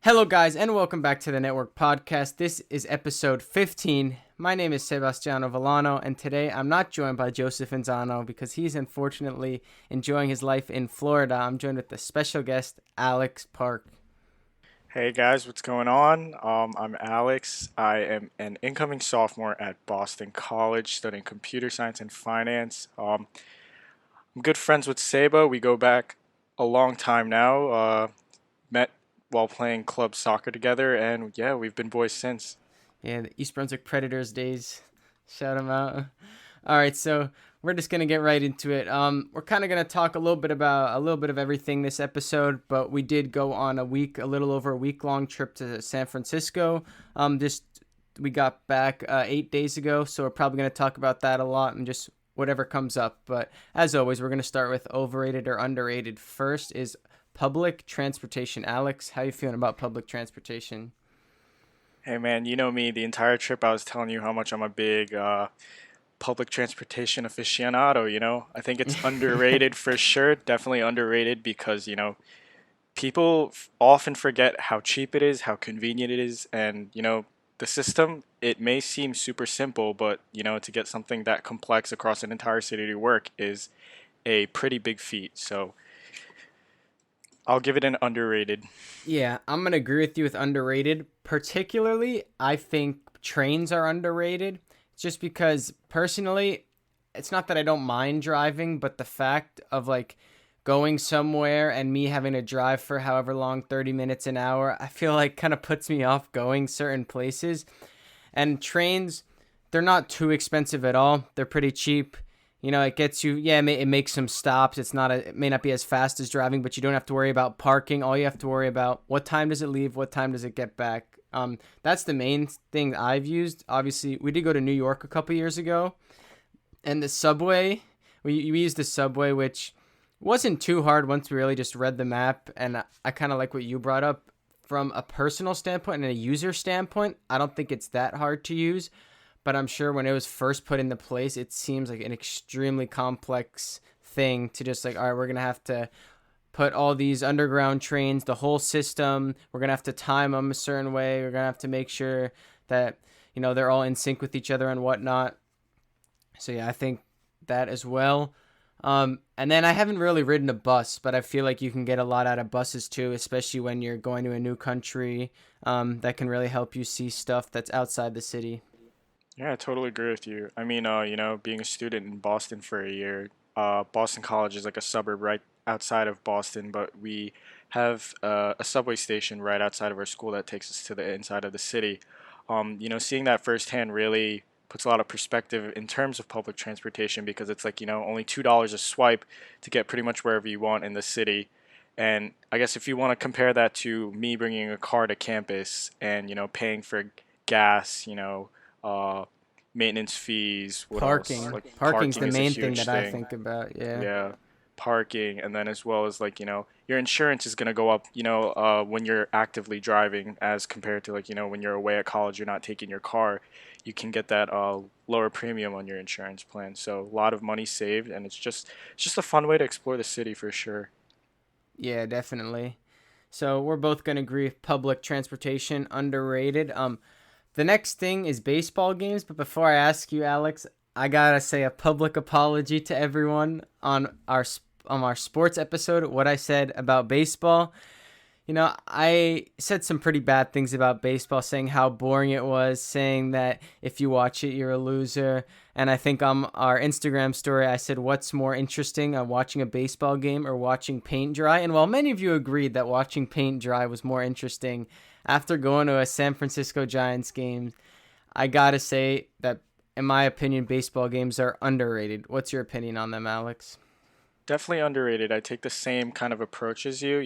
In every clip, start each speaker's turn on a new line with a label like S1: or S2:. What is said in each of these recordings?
S1: Hello, guys, and welcome back to the Network Podcast. This is episode 15. My name is Sebastiano Villano, and today I'm not joined by Joseph Inzano because he's unfortunately enjoying his life in Florida. I'm joined with the special guest, Alex Park.
S2: Hey guys, what's going on? I'm Alex. I am an incoming sophomore at Boston College studying computer science and finance. I'm good friends with Seba. We go back a long time now. Met while playing club soccer together, and yeah, we've been boys since.
S1: Yeah, the East Brunswick Predators days. Shout them out. All right, so we're just gonna get right into it. We're kind of gonna talk a little bit about a little bit of everything this episode, but we did go on a little over a week long trip to San Francisco. Just we got back 8 days ago, so we're probably gonna talk about that a lot and just whatever comes up. But as always, we're gonna start with overrated or underrated. First is public transportation. Alex, how you feeling about public transportation?
S2: Hey man, you know me. The entire trip, I was telling you how much I'm a big public transportation aficionado. I think it's underrated for sure. Definitely underrated because people often forget how cheap it is, how convenient it is, and the system, it may seem super simple, but to get something that complex across an entire city to work is a pretty big feat. So I'll give it an underrated.
S1: Yeah, I'm gonna agree with you with underrated. Particularly, I think trains are underrated. Just because personally, it's not that I don't mind driving, but the fact of like going somewhere and me having to drive for however long, 30 minutes an hour, I feel like kind of puts me off going certain places. And trains, they're not too expensive at all. They're pretty cheap. It gets you. Yeah, it makes some stops. It may not be as fast as driving, but you don't have to worry about parking. All you have to worry about what time does it leave, what time does it get back. That's the main thing I've used. Obviously, we did go to New York a couple years ago, and the subway. We used the subway, which wasn't too hard once we really just read the map. And I kind of like what you brought up from a personal standpoint and a user standpoint. I don't think it's that hard to use, but I'm sure when it was first put into place, it seems like an extremely complex thing to just like, all right, we're gonna have to put all these underground trains, the whole system. We're gonna have to time them a certain way. We're gonna have to make sure that they're all in sync with each other and whatnot. So yeah, I think that as well. And then I haven't really ridden a bus, but I feel like you can get a lot out of buses too, especially when you're going to a new country. That can really help you see stuff that's outside the city.
S2: Yeah, I totally agree with you. I mean, being a student in Boston for a year, Boston College is like a suburb right outside of Boston, but we have a subway station right outside of our school that takes us to the inside of the city. Seeing that firsthand really puts a lot of perspective in terms of public transportation because it's like, only $2 a swipe to get pretty much wherever you want in the city. And I guess if you want to compare that to me bringing a car to campus and, paying for gas, uh, maintenance fees, what else?
S1: Parking.
S2: Like
S1: Parking's
S2: parking
S1: the
S2: is a
S1: main thing
S2: huge
S1: that I
S2: thing.
S1: think about. Yeah.
S2: Yeah, parking, and then as well as like, your insurance is going to go up, when you're actively driving as compared to like, when you're away at college, you're not taking your car, you can get that lower premium on your insurance plan. So a lot of money saved, and it's just a fun way to explore the city for sure.
S1: Yeah, definitely. So we're both gonna agree public transportation underrated. The next thing is baseball games, but before I ask you, Alex, I gotta say a public apology to everyone on our sports episode. What I said about baseball. I said some pretty bad things about baseball, saying how boring it was, saying that if you watch it, you're a loser. And I think on our Instagram story, I said, what's more interesting, watching a baseball game or watching paint dry? And while many of you agreed that watching paint dry was more interesting, after going to a San Francisco Giants game, I gotta say that, in my opinion, baseball games are underrated. What's your opinion on them, Alex?
S2: Definitely underrated. I take the same kind of approach as you.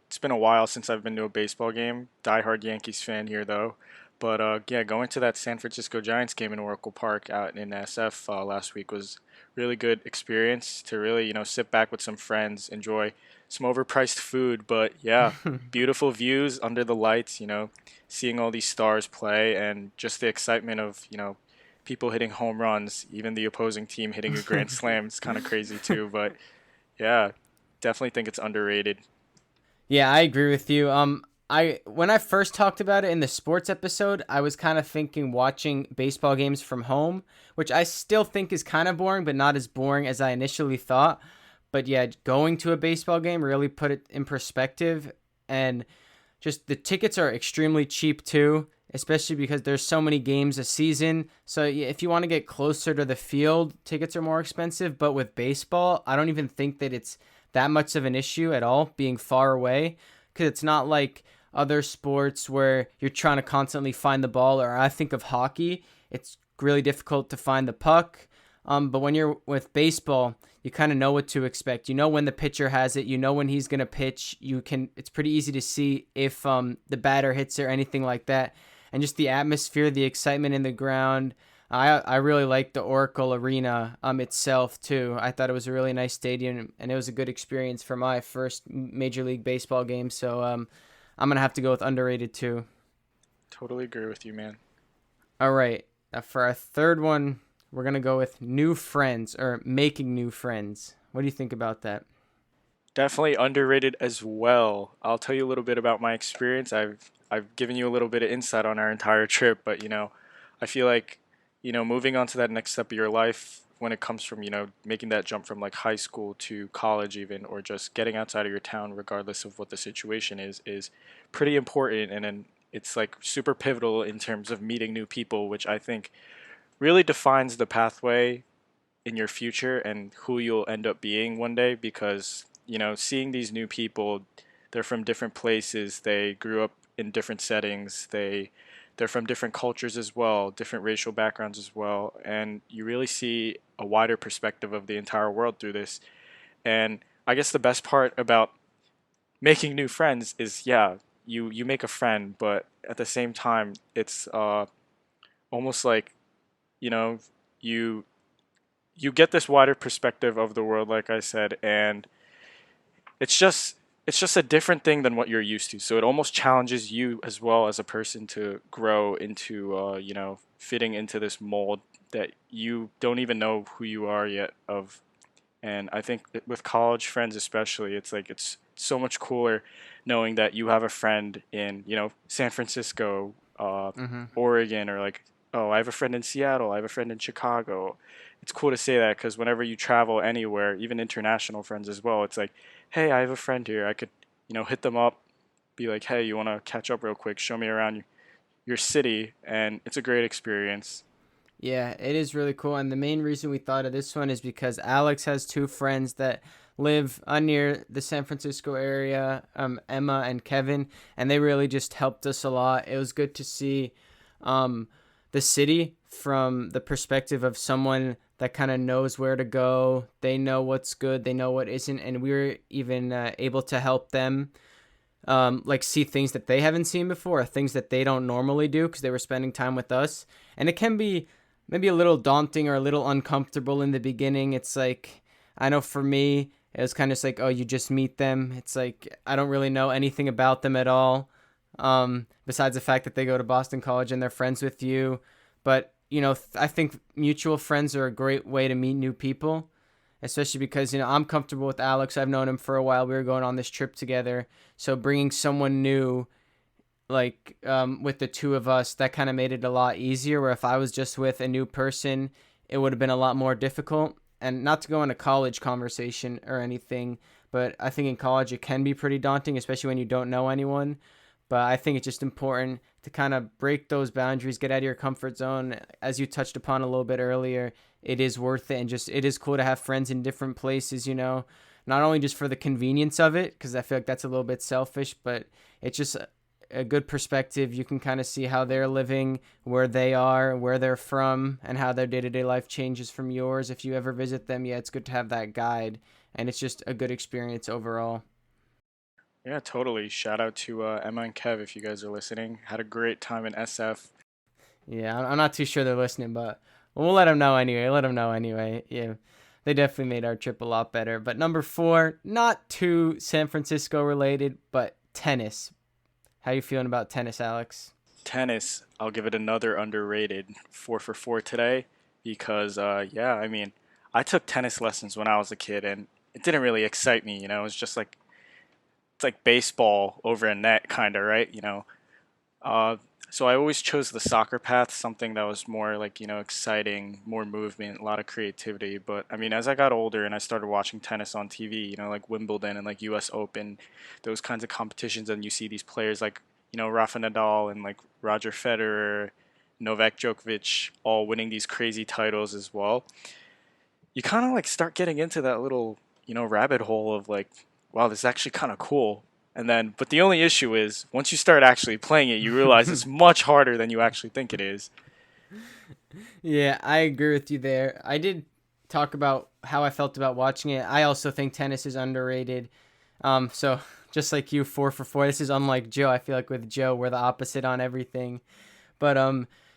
S2: It's been a while since I've been to a baseball game. Diehard Yankees fan here, though. But yeah, going to that San Francisco Giants game in Oracle Park out in SF last week was really good experience to really, sit back with some friends, enjoy some overpriced food. But yeah, beautiful views under the lights, seeing all these stars play and just the excitement of, people hitting home runs, even the opposing team hitting a grand slam. It's kind of crazy too. But yeah, definitely think it's underrated.
S1: Yeah, I agree with you. I when I first talked about it in the sports episode, I was kind of thinking watching baseball games from home, which I still think is kind of boring, but not as boring as I initially thought. But yeah, going to a baseball game really put it in perspective, and just the tickets are extremely cheap too, especially because there's so many games a season. So yeah, if you want to get closer to the field, tickets are more expensive. But with baseball, I don't even think that it's that much of an issue at all being far away, because it's not like other sports where you're trying to constantly find the ball. Or I think of hockey, it's really difficult to find the puck. But when you're with baseball, you kind of know what to expect. You know when the pitcher has it. You know when he's gonna pitch. You can. It's pretty easy to see if the batter hits or anything like that. And just the atmosphere, the excitement in the ground. I really like the Oracle Arena itself too. I thought it was a really nice stadium, and it was a good experience for my first Major League Baseball game. So I'm gonna have to go with underrated too.
S2: Totally agree with you, man.
S1: All right, for our third one, we're gonna go with new friends or making new friends. What do you think about that?
S2: Definitely underrated as well. I'll tell you a little bit about my experience. I've given you a little bit of insight on our entire trip, but I feel like, moving on to that next step of your life when it comes from, making that jump from like high school to college even, or just getting outside of your town regardless of what the situation is pretty important, and then it's like super pivotal in terms of meeting new people, which I think really defines the pathway in your future and who you'll end up being one day, because seeing these new people, they're from different places, they grew up in different settings, they're from different cultures as well, different racial backgrounds as well, and you really see a wider perspective of the entire world through this. And I guess the best part about making new friends is, yeah, you make a friend, but at the same time it's almost like, you know you you get this wider perspective of the world, like I said, and it's just it's just a different thing than what you're used to. So it almost challenges you as well as a person to grow into, fitting into this mold that you don't even know who you are yet of. And I think with college friends especially, it's like it's so much cooler knowing that you have a friend in, San Francisco,
S1: Mm-hmm.
S2: Oregon, or like, oh, I have a friend in Seattle, I have a friend in Chicago. It's cool to say that because whenever you travel anywhere, even international friends as well, it's like, hey, I have a friend here. I could, hit them up, be like, hey, you want to catch up real quick? Show me around your city, and it's a great experience.
S1: Yeah, it is really cool. And the main reason we thought of this one is because Alex has two friends that live near the San Francisco area, Emma and Kevin, and they really just helped us a lot. It was good to see um, the city from the perspective of someone that kind of knows where to go. They know what's good, they know what isn't, and we were even able to help them like see things that they haven't seen before, things that they don't normally do because they were spending time with us. And it can be maybe a little daunting or a little uncomfortable in the beginning. It's like, I know for me, it was kind of just like, oh, you just meet them. It's like, I don't really know anything about them at all, besides the fact that they go to Boston College and they're friends with you. But, I think mutual friends are a great way to meet new people, especially because I'm comfortable with Alex. I've known him for a while. We were going on this trip together, so bringing someone new, like with the two of us, that kind of made it a lot easier. Where if I was just with a new person, it would have been a lot more difficult. And not to go into college conversation or anything, but I think in college it can be pretty daunting, especially when you don't know anyone. But I think it's just important to kind of break those boundaries, get out of your comfort zone. As you touched upon a little bit earlier, it is worth it. And just, it is cool to have friends in different places, not only just for the convenience of it, because I feel like that's a little bit selfish, but it's just a good perspective. You can kind of see how they're living, where they are, where they're from, and how their day to day life changes from yours. If you ever visit them, yeah, it's good to have that guide. And it's just a good experience overall.
S2: Yeah, totally. Shout out to Emma and Kev if you guys are listening. Had a great time in SF.
S1: Yeah, I'm not too sure they're listening, but we'll let them know anyway. Let them know anyway. Yeah, they definitely made our trip a lot better. But number four, not too San Francisco related, but tennis. How you feeling about tennis, Alex?
S2: Tennis, I'll give it another underrated 4 for 4 today because, yeah, I mean, I took tennis lessons when I was a kid and it didn't really excite me. It was just like it's like baseball over a net, kind of, right? Uh, so I always chose the soccer path, something that was more like, exciting, more movement, a lot of creativity. But I mean, as I got older and I started watching tennis on TV, like Wimbledon and like US Open, those kinds of competitions, and you see these players like, Rafa Nadal and like Roger Federer, Novak Djokovic all winning these crazy titles as well. You kind of like start getting into that little, rabbit hole of like, wow, this is actually kind of cool. And then, but the only issue is once you start actually playing it, you realize it's much harder than you actually think it is.
S1: Yeah, I agree with you there. I did talk about how I felt about watching it. I also think tennis is underrated. So just like you, 4 for 4. This is unlike Joe. I feel like with Joe, we're the opposite on everything. But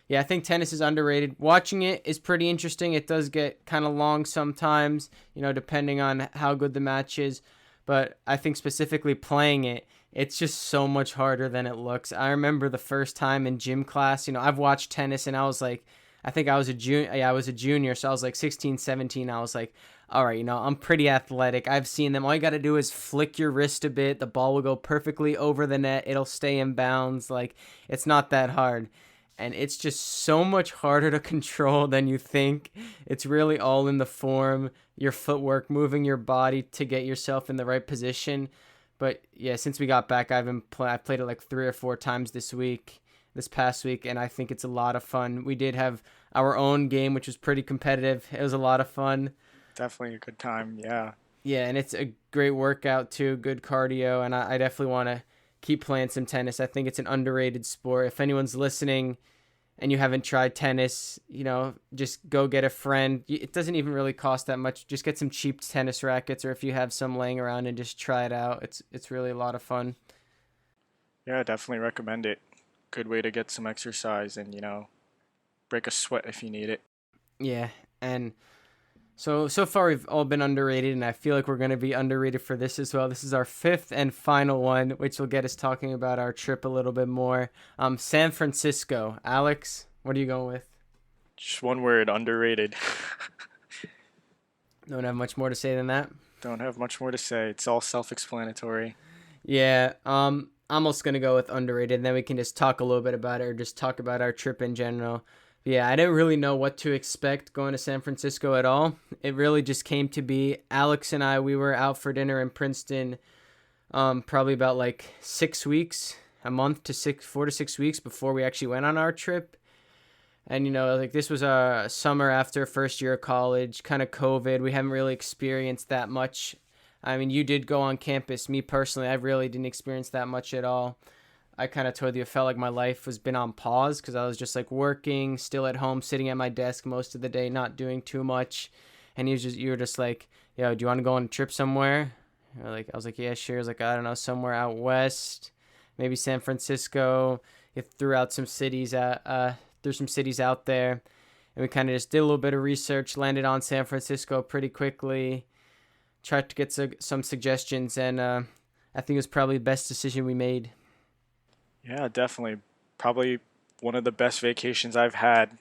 S1: yeah, I think tennis is underrated. Watching it is pretty interesting. It does get kind of long sometimes, depending on how good the match is. But I think specifically playing it, it's just so much harder than it looks. I remember the first time in gym class, I've watched tennis and I was like, I think I was a junior. Yeah, I was a junior. So I was like 16, 17. I was like, all right, I'm pretty athletic. I've seen them. All you got to do is flick your wrist a bit. The ball will go perfectly over the net. It'll stay in bounds. Like, it's not that hard. And it's just so much harder to control than you think. It's really all in the form, your footwork, moving your body to get yourself in the right position. But yeah, since we got back, I've played it like 3 or 4 times this past week, and I think it's a lot of fun. We did have our own game, which was pretty competitive. It was a lot of fun.
S2: Definitely a good time. Yeah.
S1: Yeah, and it's a great workout too, good cardio, and I definitely want to keep playing some tennis. I think it's an underrated sport. If anyone's listening and you haven't tried tennis, just go get a friend. It doesn't even really cost that much. Just get some cheap tennis rackets, or if you have some laying around, and just try it out. It's really a lot of fun.
S2: Yeah, definitely recommend it. Good way to get some exercise and, break a sweat if you need it.
S1: Yeah, and so far we've all been underrated, and I feel like we're going to be underrated for this as well. This is our fifth and final one, which will get us talking about our trip a little bit more. San Francisco. Alex, what are you going with?
S2: Just one word, underrated.
S1: Don't have much more to say than that.
S2: Don't have much more to say. It's all self-explanatory.
S1: Yeah, I'm also gonna go with underrated, and then we can just talk a little bit about it, or just talk about our trip in general. But yeah, I didn't really know what to expect going to San Francisco at all. It really just came to be. Alex and I, we were out for dinner in Princeton, probably about like 6 weeks, a month to 4 to 6 weeks before we actually went on our trip. And like this was a summer after first year of college, kind of COVID. We haven't really experienced that much. I mean, you did go on campus. Me personally, I really didn't experience that much at all. I kind of told you, it felt like my life was been on pause because I was just like working, still at home, sitting at my desk most of the day, not doing too much. And you were just like, yo, do you want to go on a trip somewhere? I was like, yeah, sure. I was like, I don't know, somewhere out west, maybe San Francisco. It threw out some cities, threw some cities out there, and we kind of just did a little bit of research, landed on San Francisco pretty quickly, tried to get some suggestions, and I think it was probably the best decision we made.
S2: Yeah, definitely. Probably one of the best vacations I've had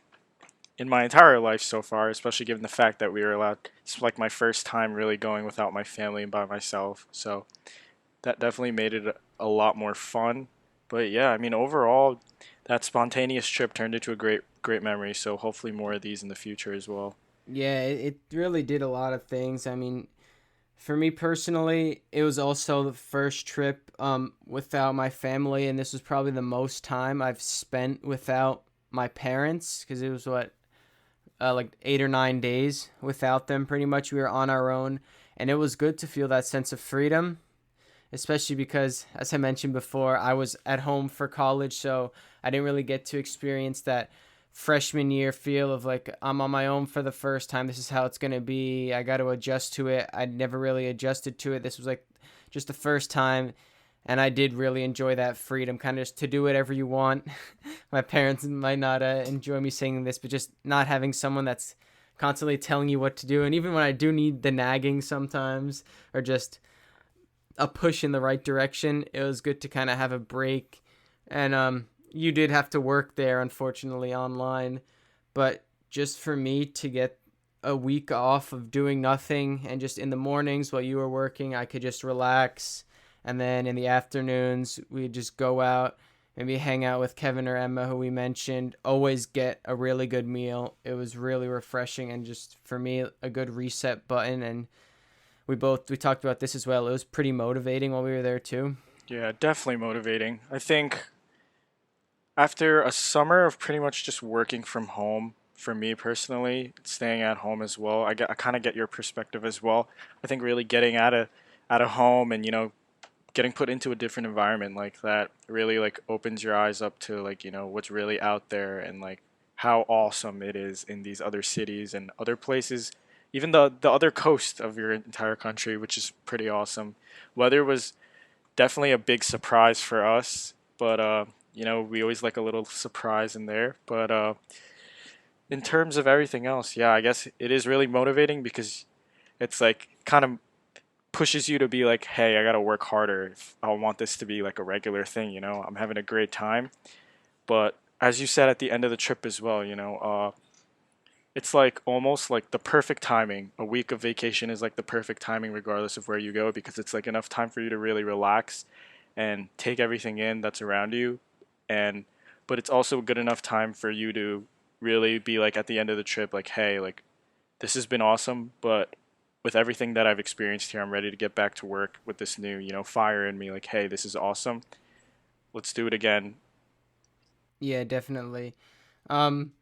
S2: in my entire life so far, especially given the fact that we were allowed. It's like my first time really going without my family and by myself. So that definitely made it a lot more fun. But yeah, I mean, overall, that spontaneous trip turned into a great memory. So hopefully more of these in the future as well.
S1: Yeah, it really did a lot of things. I mean, for me personally, it was also the first trip without my family, and this was probably the most time I've spent without my parents because it was like 8 or 9 days without them. Pretty much, we were on our own, and it was good to feel that sense of freedom, especially because, as I mentioned before, I was at home for college, so I didn't really get to experience that freshman year feel of like I'm on my own for the first time. This is how it's going to be. I got to adjust to it. I'd never really adjusted to it. This was like just the first time, and I did really enjoy that freedom, kind of just to do whatever you want. My parents might not enjoy me saying this, but just not having someone that's constantly telling you what to do. And even when I do need the nagging sometimes, or just a push in the right direction, it was good to kind of have a break. And you did have to work there, unfortunately, online, but just for me to get a week off of doing nothing, and just in the mornings while you were working, I could just relax And then in the afternoons, we'd just go out, maybe hang out with Kevin or Emma, who we mentioned. Always get a really good meal. It was really refreshing and just for me a good reset button. And we talked about this as well. It was pretty motivating while we were there too.
S2: Yeah, definitely motivating. I think after a summer of pretty much just working from home, for me personally, staying at home as well, I kind of get your perspective as well. I think really getting out of home and getting put into a different environment like that really like opens your eyes up to like what's really out there and like how awesome it is in these other cities and other places, even the other coast of your entire country, which is pretty awesome. Weather was definitely a big surprise for us, but we always like a little surprise in there. But in terms of everything else, yeah, I guess it is really motivating because it's like kind of pushes you to be like, hey, I gotta work harder if I want this to be like a regular thing. I'm having a great time, but as you said at the end of the trip as well, it's like almost like the perfect timing. A week of vacation is like the perfect timing regardless of where you go because it's like enough time for you to really relax and take everything in that's around you, and but it's also good enough time for you to really be like at the end of the trip like, hey, like this has been awesome, but with everything that I've experienced here, I'm ready to get back to work with this new, fire in me. Like, hey, this is awesome. Let's do it again.
S1: Yeah, definitely. Um,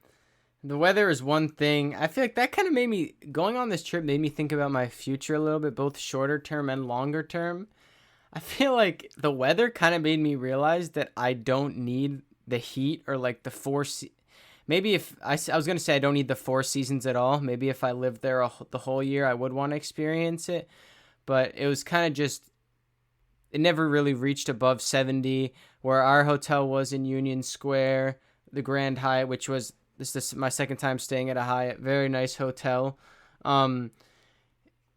S1: the weather is one thing. I feel like that kind of made me going on this trip made me think about my future a little bit, both shorter term and longer term. I feel like the weather kind of made me realize that I don't need the heat or like the maybe if I was going to say I don't need the four seasons at all. Maybe if I lived there the whole year, I would want to experience it. But it was kind of just, it never really reached above 70 where our hotel was in Union Square, the Grand Hyatt, which was this is my second time staying at a Hyatt. Very nice hotel. Um,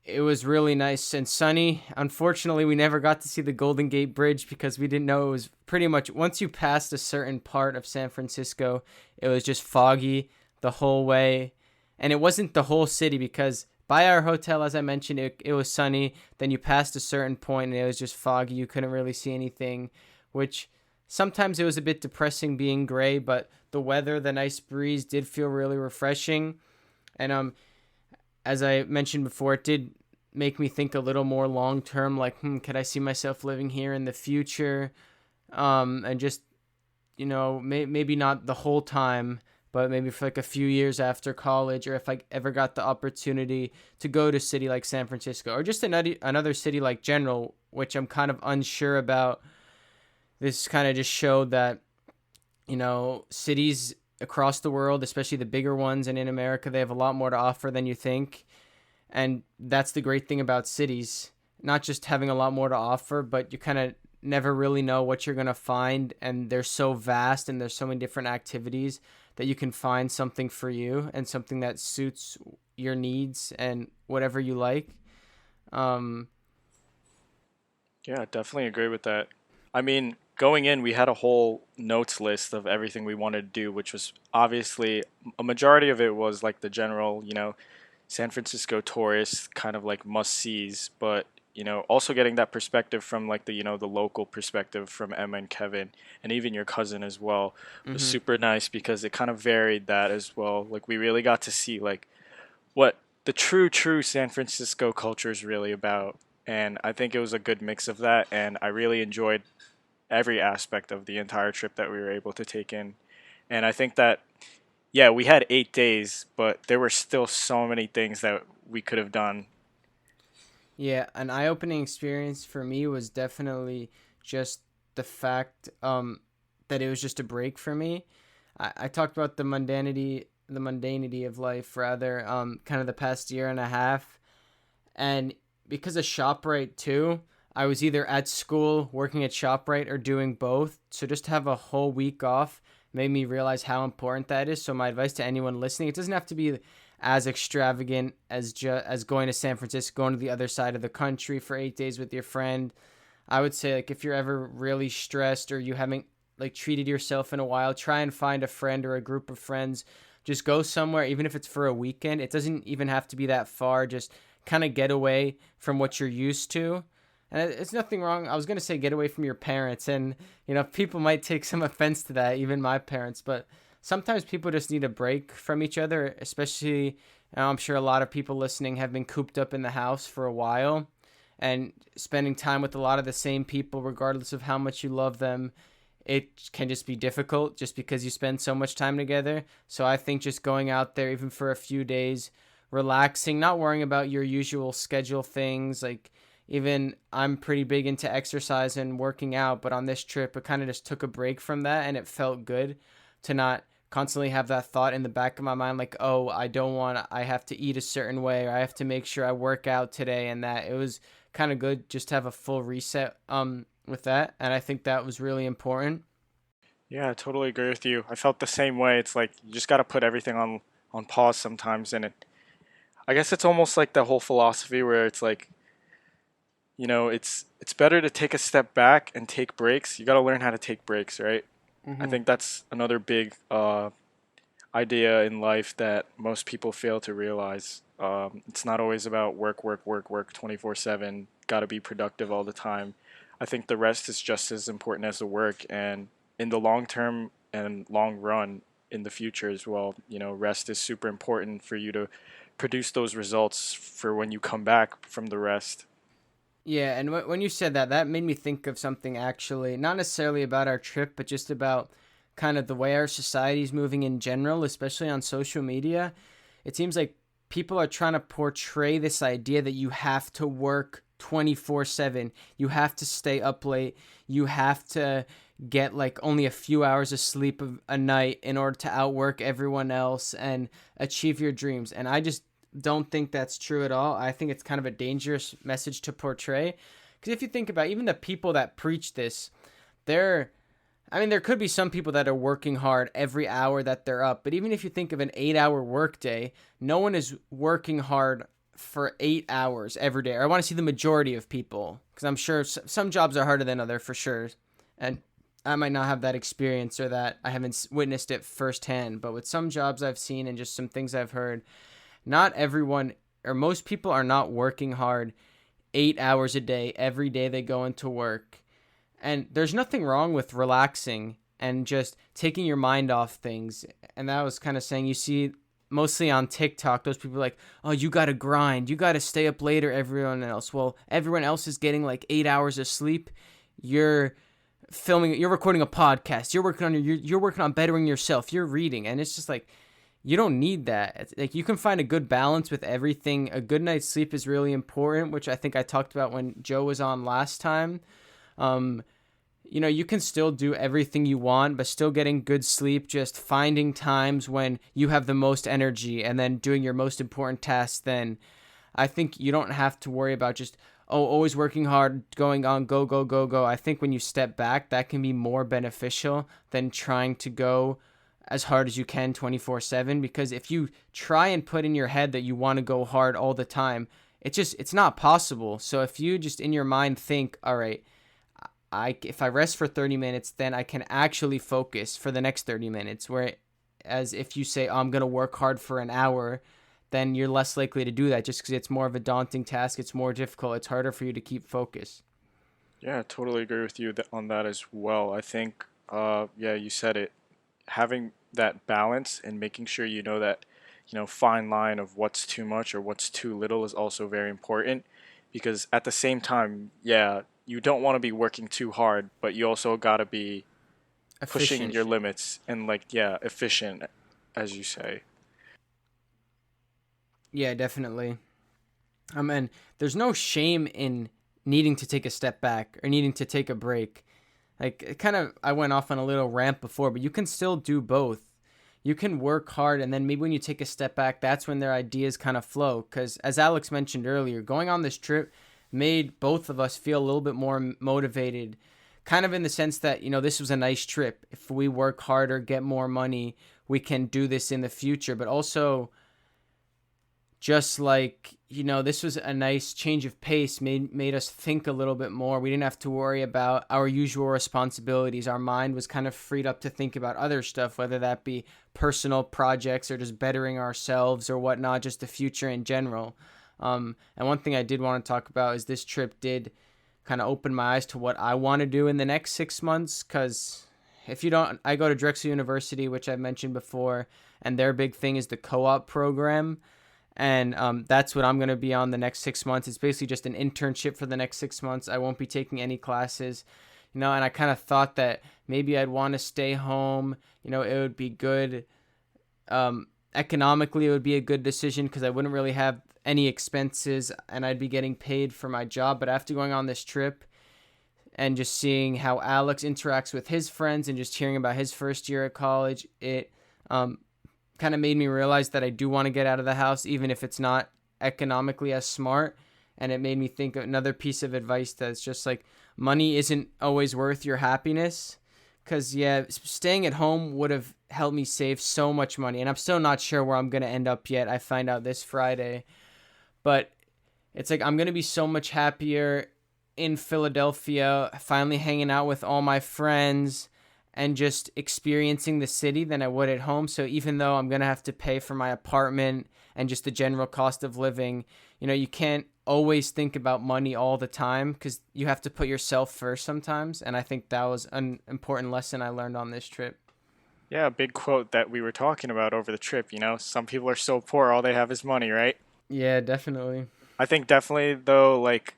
S1: it was really nice and sunny. Unfortunately, we never got to see the Golden Gate Bridge because we didn't know it was pretty much once you passed a certain part of San Francisco, it was just foggy the whole way. And it wasn't the whole city because by our hotel, as I mentioned, it was sunny. Then you passed a certain point and it was just foggy. You couldn't really see anything, which sometimes it was a bit depressing being gray, but the weather, the nice breeze did feel really refreshing. And as I mentioned before, it did make me think a little more long term, like, could I see myself living here in the future? And just, maybe not the whole time, but maybe for like a few years after college, or if I ever got the opportunity to go to a city like San Francisco, or just another city like General, which I'm kind of unsure about. This kind of just showed that, cities across the world, especially the bigger ones and in America, they have a lot more to offer than you think. And that's the great thing about cities, not just having a lot more to offer, but you kind of never really know what you're going to find. And they're so vast and there's so many different activities that you can find something for you and something that suits your needs and whatever you like. Um,
S2: Yeah, definitely agree with that. I mean, going in, we had a whole notes list of everything we wanted to do, which was obviously a majority of it was like the general, San Francisco tourists kind of like must sees, but also getting that perspective from like the local perspective from Emma and Kevin and even your cousin as well was
S1: mhm.
S2: super nice because it kind of varied that as well. Like we really got to see like what the true San Francisco culture is really about. And I think it was a good mix of that, and I really enjoyed every aspect of the entire trip that we were able to take in. And I think that yeah, we had 8 days, but there were still so many things that we could have done.
S1: Yeah, an eye-opening experience for me was definitely just the fact that it was just a break for me. I talked about the mundanity of life rather, kind of the past year and a half, and because of ShopRite too, I was either at school working at ShopRite or doing both. So just to have a whole week off made me realize how important that is. So my advice to anyone listening, it doesn't have to be as extravagant as going to San Francisco, going to the other side of the country for 8 days with your friend. I would say like if you're ever really stressed or you haven't like treated yourself in a while, try and find a friend or a group of friends. Just go somewhere, even if it's for a weekend. It doesn't even have to be that far. Just kind of get away from what you're used to And it's nothing wrong. I was going to say get away from your parents. And, people might take some offense to that, even my parents. But sometimes people just need a break from each other, especially, I'm sure a lot of people listening have been cooped up in the house for a while and spending time with a lot of the same people, regardless of how much you love them. It can just be difficult just because you spend so much time together. So I think just going out there, even for a few days, relaxing, not worrying about your usual schedule things. Like, even I'm pretty big into exercise and working out, but on this trip, it kind of just took a break from that, and it felt good to not constantly have that thought in the back of my mind, like, oh, I have to eat a certain way, or I have to make sure I work out today, and that it was kind of good just to have a full reset with that, and I think that was really important.
S2: Yeah, I totally agree with you. I felt the same way. It's like you just got to put everything on pause sometimes, and I guess it's almost like the whole philosophy where it's like, it's better to take a step back and take breaks. You got to learn how to take breaks, right? I
S1: Hmm.
S2: think that's another big idea in life that most people fail to realize. It's not always about work, work, work, work 24/7. Got to be productive all the time. I think the rest is just as important as the work. And in the long term and long run, in the future as well, rest is super important for you to produce those results for when you come back from the rest.
S1: Yeah, and when you said that, that made me think of something actually, not necessarily about our trip, but just about kind of the way our society is moving in general, especially on social media. It seems like people are trying to portray this idea that you have to work 24/7. You have to stay up late. You have to get like only a few hours of sleep a night in order to outwork everyone else and achieve your dreams. And I just don't think that's true at all. I think it's kind of a dangerous message to portray. Because if you think about it, even the people that preach this, they're there could be some people that are working hard every hour that they're up, but even if you think of an 8 hour workday, no one is working hard for 8 hours every day. Or I want to see the majority of people, because I'm sure some jobs are harder than other for sure. And I might not have that experience or that I haven't witnessed it firsthand, but with some jobs I've seen and just some things I've heard, not everyone or most people are not working hard 8 hours a day every day they go into work. And there's nothing wrong with relaxing and just taking your mind off things. And that was kind of saying, you see mostly on TikTok, those people are like, oh, you got to grind. You got to stay up later, everyone else. Well, everyone else is getting like 8 hours of sleep. You're you're recording a podcast. You're working on bettering yourself. You're reading. And it's just like, you don't need that. It's like, you can find a good balance with everything. A good night's sleep is really important, which I think I talked about when Joe was on last time. Um, you can still do everything you want, but still getting good sleep, just finding times when you have the most energy and then doing your most important tasks. Then I think you don't have to worry about just, oh, always working hard, going on, go, go, go, go. I think when you step back, that can be more beneficial than trying to go as hard as you can 24/7, because if you try and put in your head that you want to go hard all the time, it's not possible. So if you just in your mind think, all right, if I rest for 30 minutes, then I can actually focus for the next 30 minutes. Whereas if you say, oh, I'm going to work hard for an hour, then you're less likely to do that just because it's more of a daunting task. It's more difficult. It's harder for you to keep focus.
S2: Yeah, I totally agree with you on that as well. I think, yeah, you said it. Having that balance and making sure you know that, fine line of what's too much or what's too little is also very important because at the same time, yeah, you don't want to be working too hard, but you also got to be pushing
S1: Efficient.
S2: your limits and, like, yeah, efficient, as you say.
S1: Yeah, definitely. And there's no shame in needing to take a step back or needing to take a break. Like, it kind of, I went off on a little rant before, but you can still do both. You can work hard, and then maybe when you take a step back, that's when their ideas kind of flow. Because as Alex mentioned earlier, going on this trip made both of us feel a little bit more motivated, kind of in the sense that, this was a nice trip. If we work harder, get more money, we can do this in the future. But also, just like, this was a nice change of pace, made us think a little bit more. We didn't have to worry about our usual responsibilities. Our mind was kind of freed up to think about other stuff, whether that be personal projects or just bettering ourselves or whatnot, just the future in general. And one thing I did want to talk about is this trip did kind of opened my eyes to what I want to do in the next 6 months. Because if you don't, I go to Drexel University, which I've mentioned before, and their big thing is the co-op program. And that's what I'm going to be on the next 6 months. It's basically just an internship for the next 6 months. I won't be taking any classes, and I kind of thought that maybe I'd want to stay home. It would be good. Economically, it would be a good decision because I wouldn't really have any expenses and I'd be getting paid for my job. But after going on this trip and just seeing how Alex interacts with his friends and just hearing about his first year at college, it kind of made me realize that I do want to get out of the house, even if it's not economically as smart. And it made me think of another piece of advice that's just like money isn't always worth your happiness. Because, yeah, staying at home would have helped me save so much money. And I'm still not sure where I'm going to end up yet. I find out this Friday. But it's like I'm going to be so much happier in Philadelphia, finally hanging out with all my friends and just experiencing the city than I would at home. So even though I'm going to have to pay for my apartment and just the general cost of living, you can't always think about money all the time because you have to put yourself first sometimes. And I think that was an important lesson I learned on this trip.
S2: Yeah, a big quote that we were talking about over the trip, some people are so poor, all they have is money, right?
S1: Yeah, definitely.
S2: I think definitely, though, like,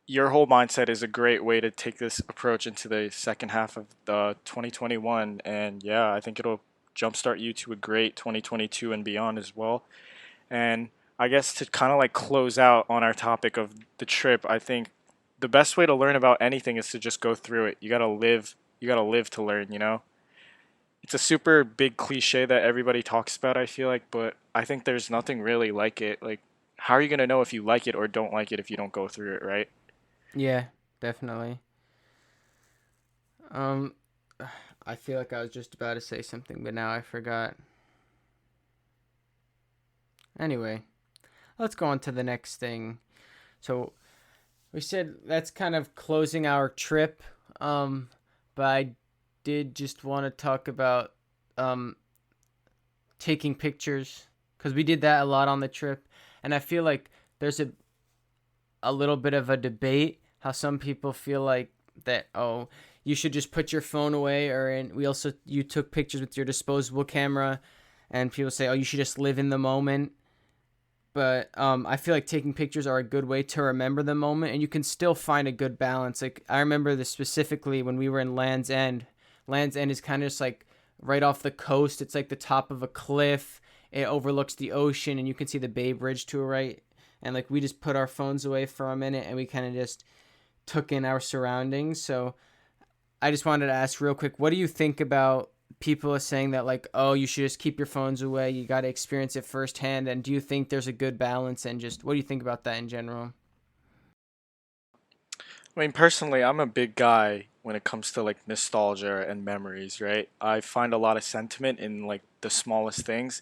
S2: your whole mindset is a great way to take this approach into the second half of the 2021. And yeah, I think it'll jumpstart you to a great 2022 and beyond as well. And I guess to kind of like close out on our topic of the trip, I think the best way to learn about anything is to just go through it. You got to live to learn. It's a super big cliche that everybody talks about, I feel like, but I think there's nothing really like it. Like, how are you going to know if you like it or don't like it if you don't go through it, right?
S1: Yeah, definitely. Um, I feel like I was just about to say something, but now I forgot. Anyway, let's go on to the next thing. So we said that's kind of closing our trip. But I did just want to talk about um taking pictures because we did that a lot on the trip, and I feel like there's a little bit of a debate how some people feel like that, oh, you should just put your phone away, or you took pictures with your disposable camera, and people say, oh, you should just live in the moment. But I feel like taking pictures are a good way to remember the moment, and you can still find a good balance. Like I remember this specifically when we were in Land's End. Land's End is kind of just like right off the coast. It's like the top of a cliff. It overlooks the ocean, and you can see the Bay Bridge to a right. And like we just put our phones away for a minute, and we kind of just took in our surroundings. So I just wanted to ask real quick, what do you think about people are saying that like, oh, you should just keep your phones away, you got to experience it firsthand? And do you think there's a good balance, and just what do you think about that in general?
S2: I mean, personally, I'm a big guy when it comes to like nostalgia and memories, right? I find a lot of sentiment in like the smallest things.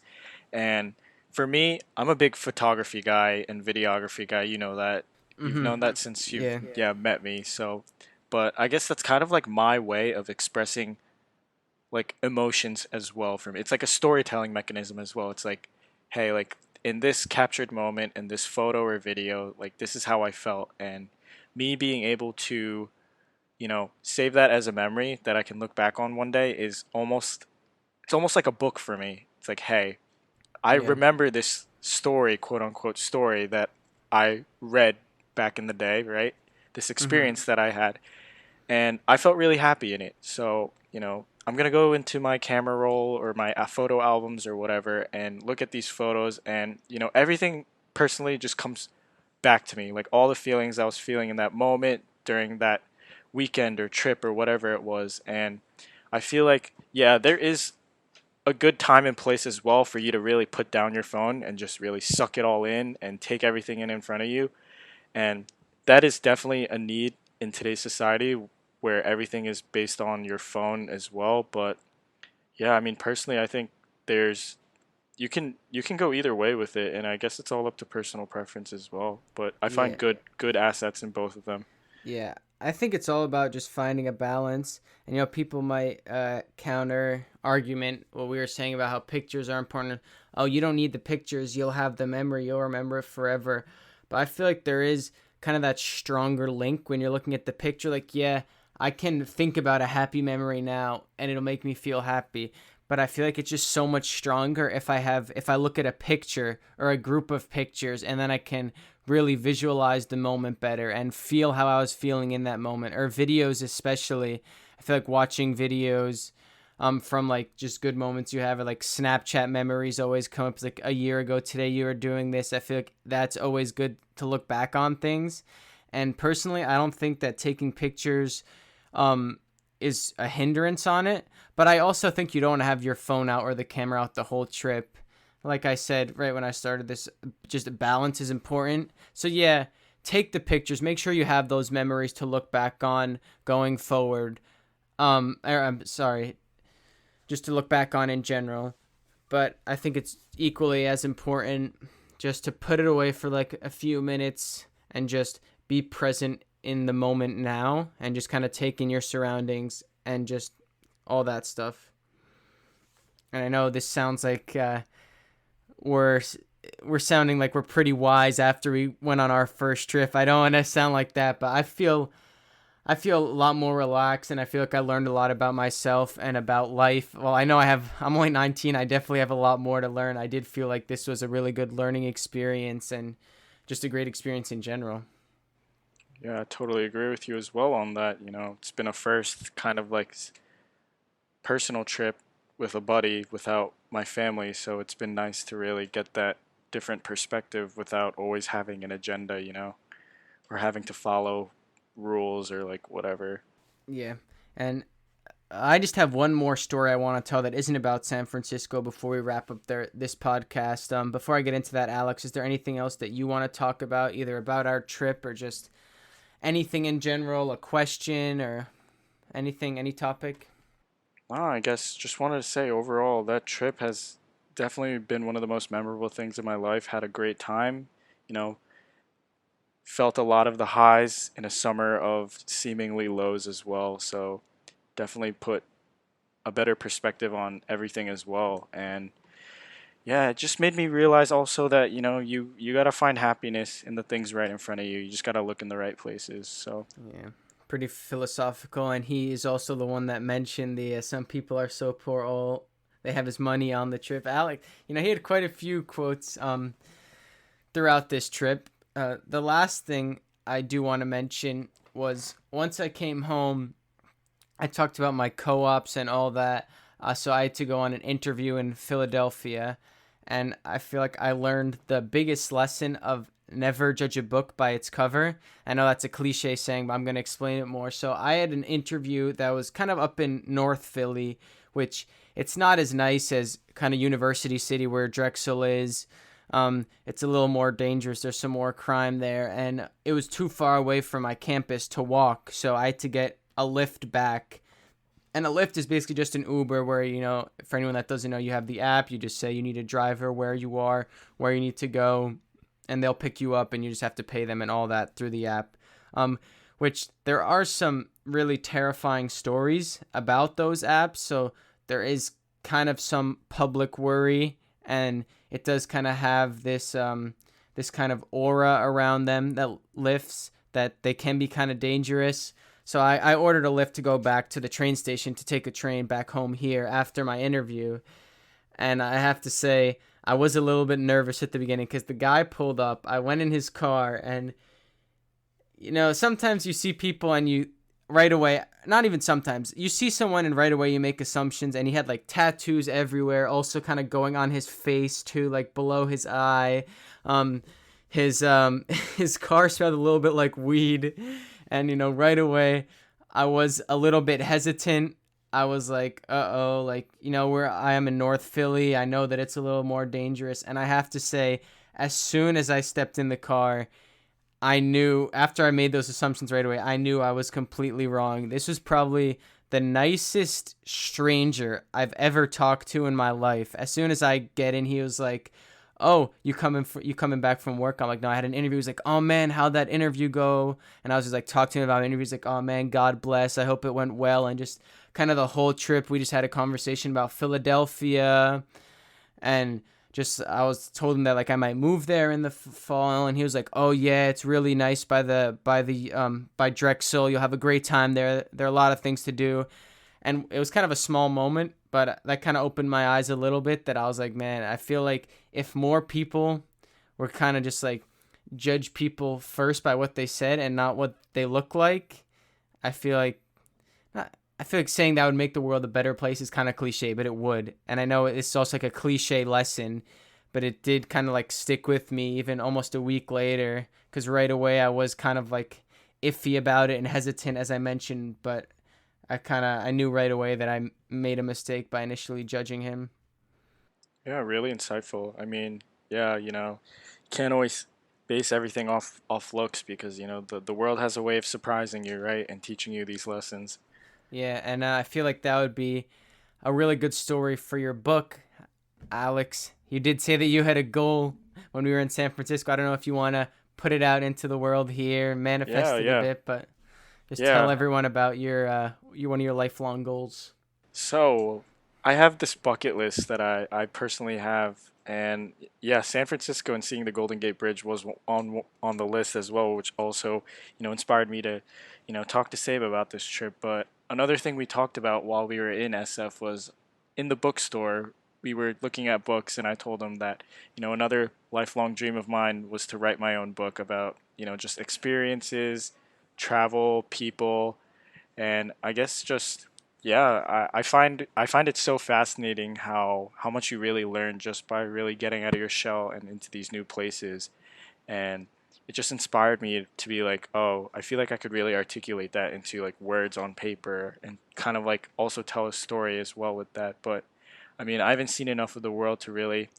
S2: And for me, I'm a big photography guy and videography guy. You know that. You've
S1: Mm-hmm.
S2: known that since you've,
S1: Yeah.
S2: yeah, met me. So, but I guess that's kind of like my way of expressing like emotions as well for me. It's like a storytelling mechanism as well. It's like, hey, like in this captured moment in this photo or video, like this is how I felt, and me being able to, save that as a memory that I can look back on one day is almost it's almost like a book for me. It's like, hey, I
S1: Yeah.
S2: remember this story, quote unquote story that I read back in the day, right? This
S1: Mm-hmm.
S2: experience that I had, and I felt really happy in it. So, I'm gonna go into my camera roll or my photo albums or whatever and look at these photos, and everything personally just comes back to me, like all the feelings I was feeling in that moment during that weekend or trip or whatever it was. And I feel like, yeah, there is a good time and place as well for you to really put down your phone and just really suck it all in and take everything in front of you. And that is definitely a need in today's society where everything is based on your phone as well. But yeah, I mean, personally, I think there's you can go either way with it, and I guess it's all up to personal preference as well. But I find
S1: Yeah.
S2: good assets in both of them.
S1: Yeah, I think it's all about just finding a balance. And people might counter argument what we were saying about how pictures are important. Oh, you don't need the pictures; you'll have the memory; you'll remember it forever. But I feel like there is kind of that stronger link when you're looking at the picture. Like, yeah, I can think about a happy memory now and it'll make me feel happy. But I feel like it's just so much stronger if I look at a picture or a group of pictures and then I can really visualize the moment better and feel how I was feeling in that moment. Or videos especially. I feel like watching videos from like just good moments you have, or like Snapchat memories always come up. It's like a year ago today you were doing this. I feel like that's always good to look back on things. And personally, I don't think that taking pictures is a hindrance on it, but I also think you don't want to have your phone out or the camera out the whole trip. Like I said right when I started this, just balance is important. So yeah, take the pictures, make sure you have those memories to look back on going forward. I'm sorry, just to look back on in general. But I think it's equally as important just to put it away for like a few minutes and just be present in the moment now and just kind of take in your surroundings and just all that stuff. And I know this sounds like we're we're sounding like we're pretty wise after we went on our first trip. I don't want to sound like that, but I feel a lot more relaxed, and I feel like I learned a lot about myself and about life. Well, I know I'm only 19. I definitely have a lot more to learn. I did feel like this was a really good learning experience and just a great experience in general.
S2: Yeah, I totally agree with you as well on that. It's been a first kind of like personal trip with a buddy without my family, so it's been nice to really get that different perspective without always having an agenda, or having to follow rules or like whatever.
S1: Yeah. And I just have one more story I want to tell that isn't about San Francisco before we wrap up this podcast. Before I get into that, Alex, is there anything else that you want to talk about, either about our trip or just anything in general, a question or anything, any topic?
S2: I guess just wanted to say overall that trip has definitely been one of the most memorable things in my life. Had a great time, you know, felt a lot of the highs in a summer of seemingly lows as well. So definitely put a better perspective on everything as well. And yeah, it just made me realize also that, you got to find happiness in the things right in front of you. You just got to look in the right places. So,
S1: Yeah, pretty philosophical. And he is also the one that mentioned the some people are so poor, all they have is money on the trip. Alex, he had quite a few quotes throughout this trip. The last thing I do want to mention was once I came home, I talked about my co-ops and all that. So I had to go on an interview in Philadelphia, and I feel like I learned the biggest lesson of never judge a book by its cover. I know that's a cliche saying, but I'm going to explain it more. So I had an interview that was kind of up in North Philly, which it's not as nice as kind of University City where Drexel is. It's a little more dangerous. There's some more crime there, and it was too far away from my campus to walk, so I had to get a lift back. And a Lyft is basically just an Uber where, for anyone that doesn't know, you have the app. You just say you need a driver, where you are, where you need to go, and they'll pick you up and you just have to pay them and all that through the app. Which there are some really terrifying stories about those apps. So there is kind of some public worry, and it does kind of have this kind of aura around them that lifts that they can be kind of dangerous. So I ordered a Lyft to go back to the train station to take a train back home here after my interview. And I have to say, I was a little bit nervous at the beginning because the guy pulled up. I went in his car, and, sometimes you see people and you right away, not even sometimes, you see someone and right away you make assumptions. And he had like tattoos everywhere, also kind of going on his face too, like below his eye. His his car smelled a little bit like weed. And, right away, I was a little bit hesitant. I was like, uh-oh, like, where I am in North Philly, I know that it's a little more dangerous. And I have to say, as soon as I stepped in the car, I knew, after I made those assumptions right away, I knew I was completely wrong. This was probably the nicest stranger I've ever talked to in my life. As soon as I get in, he was like, "Oh, you coming back from work?" I'm like, "No, I had an interview." He's like, "Oh man, how'd that interview go?" And I was just like, talk to him about interviews. Like, "Oh man, God bless. I hope it went well." And just kind of the whole trip, we just had a conversation about Philadelphia and just I was told him that like I might move there in the fall, and he was like, "Oh yeah, it's really nice by Drexel. You'll have a great time there. There are a lot of things to do." And it was kind of a small moment, but that kind of opened my eyes a little bit. That I was like, man, I feel like if more people were kind of just like judge people first by what they said and not what they look like, I feel like I feel like saying that would make the world a better place is kind of cliche, but it would. And I know it's also like a cliche lesson, but it did kind of like stick with me even almost a week later, because right away I was kind of like iffy about it and hesitant, as I mentioned, but I knew right away that I made a mistake by initially judging him.
S2: Yeah, really insightful. I mean, yeah, can't always base everything off looks because, the world has a way of surprising you, right? And teaching you these lessons.
S1: Yeah, and I feel like that would be a really good story for your book, Alex. You did say that you had a goal when we were in San Francisco. I don't know if you want to put it out into the world here,
S2: Yeah,
S1: manifest it a
S2: yeah.
S1: bit, but just tell
S2: Yeah.
S1: everyone about your one of your lifelong goals.
S2: So I have this bucket list that I personally have, and yeah, San Francisco and seeing the Golden Gate Bridge was on the list as well, which also inspired me to talk to Save about this trip. But another thing we talked about while we were in SF was in the bookstore. We were looking at books, and I told him that another lifelong dream of mine was to write my own book about just experiences, travel, people, and I guess just yeah, I find it so fascinating how much you really learn just by really getting out of your shell and into these new places. And it just inspired me to be like, oh, I feel like I could really articulate that into like words on paper and kind of like also tell a story as well with that. But I mean, I haven't seen enough of the world to really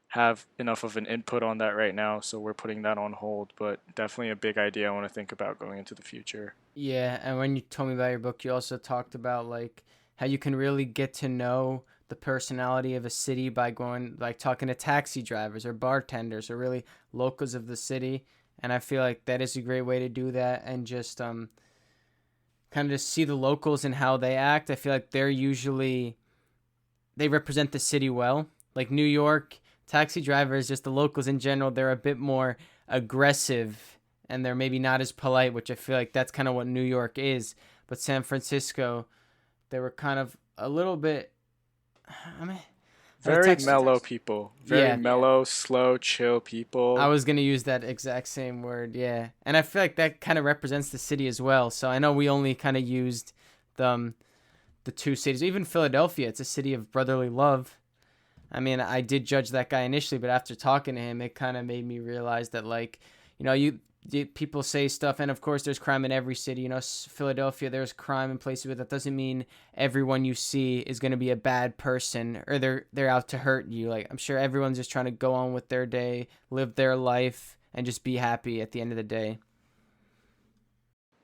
S2: have enough of an input on that right now, so we're putting that on hold, but definitely a big idea I want to think about going into the future.
S1: Yeah, and when you told me about your book, you also talked about like how you can really get to know the personality of a city by going like talking to taxi drivers or bartenders or really locals of the city. And I feel like that is a great way to do that and just kind of just see the locals and how they act. I feel like they represent the city well. Like New York taxi drivers, just the locals in general, they're a bit more aggressive and they're maybe not as polite, which I feel like that's kind of what New York is. But San Francisco, they were kind of a little bit. I mean, the
S2: Very
S1: text.
S2: mellow people, very
S1: Yeah,
S2: mellow, slow, chill
S1: I
S2: people.
S1: was gonna use that exact same word. Yeah, and I feel like that kind of represents the city as well. So I know we only kind of used the two cities. Even Philadelphia, it's a city of brotherly love. I mean, I did judge that guy initially, but after talking to him, it kind of made me realize that, like, people say stuff, and of course, there's crime in every city. Philadelphia, there's crime in places, but that doesn't mean everyone you see is going to be a bad person or they're out to hurt you. Like, I'm sure everyone's just trying to go on with their day, live their life, and just be happy at the end of the day.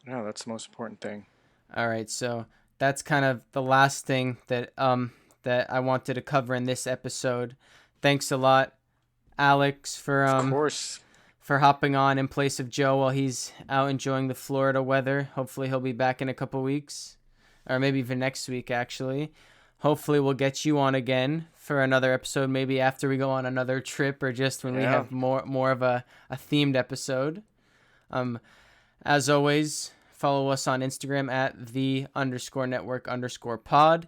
S2: Yeah, that's the most important thing.
S1: All right, so that's kind of the last thing that I wanted to cover in this episode. Thanks a lot, Alex,
S2: Of course.
S1: for hopping on in place of Joe while he's out enjoying the Florida weather. Hopefully he'll be back in a couple weeks, or maybe even next week actually. Hopefully we'll get you on again for another episode, maybe after we go on another trip or just when we
S2: Yeah.
S1: have more of a themed episode. Um as always, follow us on Instagram at the_network_pod.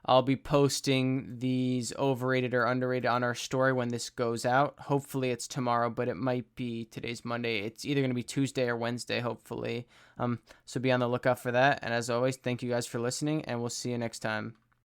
S1: I'll be posting these overrated or underrated on our story when this goes out. Hopefully it's tomorrow, but it might be today's Monday. It's either going to be Tuesday or Wednesday, hopefully. So be on the lookout for that. And as always, thank you guys for listening, and we'll see you next time.